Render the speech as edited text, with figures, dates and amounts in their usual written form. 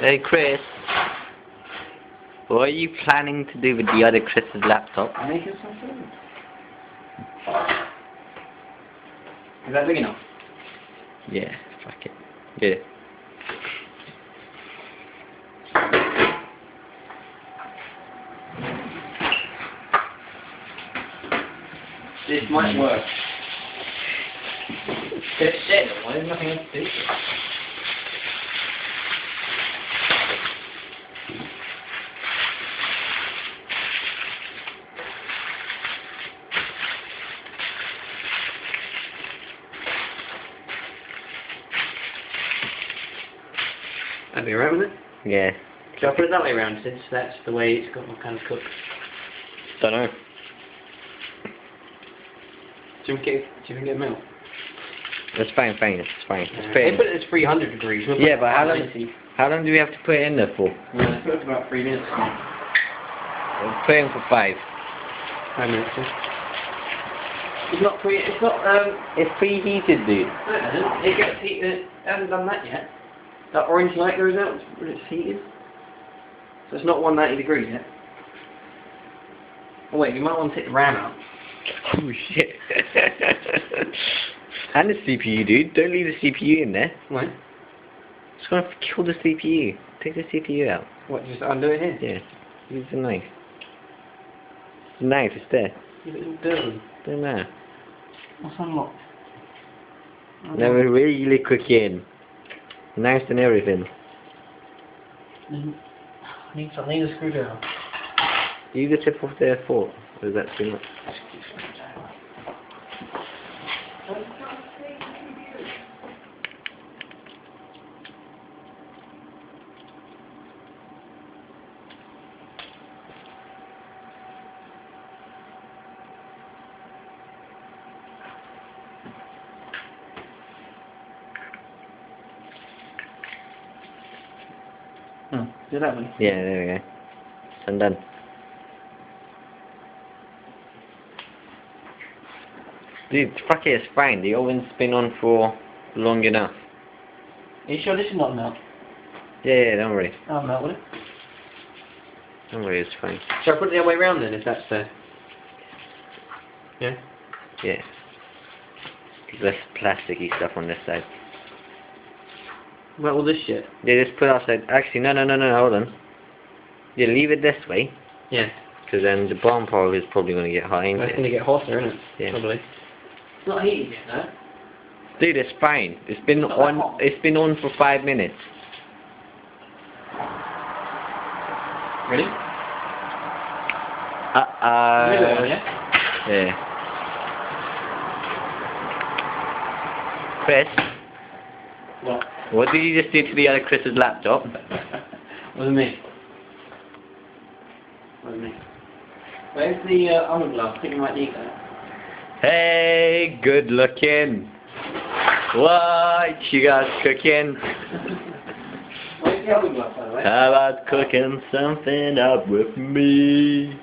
Hey Chris, what are you planning to do with the other Chris's laptop? Making some food. Is that big enough? Yeah, fuck it. Yeah. This might work. It's dead, why there's nothing else to do? That'd be alright with it? Yeah. Shall I put it that way around since that's the way it's got my kind of cook? Don't know. Do you think get milk? It's fine, it's fine. They put it at 300 degrees. We'll Yeah, but how long do we have to put it in there for? Yeah, put it for about 3 minutes. We'll put it in for 5. 5 minutes, yeah. It's not It's preheated, dude. No, it hasn't. It gets heated. It hasn't done that yet. That orange light goes out when it's heated. So it's not 190 degrees yet. Oh wait, you might want to take the RAM out. Oh shit. And the CPU, dude. Don't leave the CPU in there. Why? It's gonna kill the CPU. Take the CPU out. What, just undo it here? Yeah. Use the knife. The knife is there. Yeah, but it's dirty. Don't matter. What's unlocked? Never really cooking. Nice and everything. I need a screwdriver. Use the tip of the fork. Or is that too much? Do that one. Yeah, there we go. I'm done. Dude, fuck it, it's fine. The oven's been on for long enough. Are you sure this is not melt? Yeah, don't worry. I'll melt with it. Don't worry, it's fine. Shall I put it the other way around then, if that's fair? Yeah? Yeah. Less plasticky stuff on this side. Well, all this shit. Yeah, just put it outside. Actually, no, hold on. Yeah, leave it this way. Yeah. Because then the bottom part is probably going to get hot, ain't It's it? going to get hotter, isn't it? Yeah. Probably. It's not heated yet, no? Dude, it's fine. It's been on. It's been on for 5 minutes. Ready? Yeah. Yeah? Chris, What? what did you just do to the other Chris's laptop? Wasn't me. Wasn't me. Where's the almond glove? I think you might need that. Hey, good looking. What you guys cooking? Where's the almond glove, by the way? How about cooking something up with me?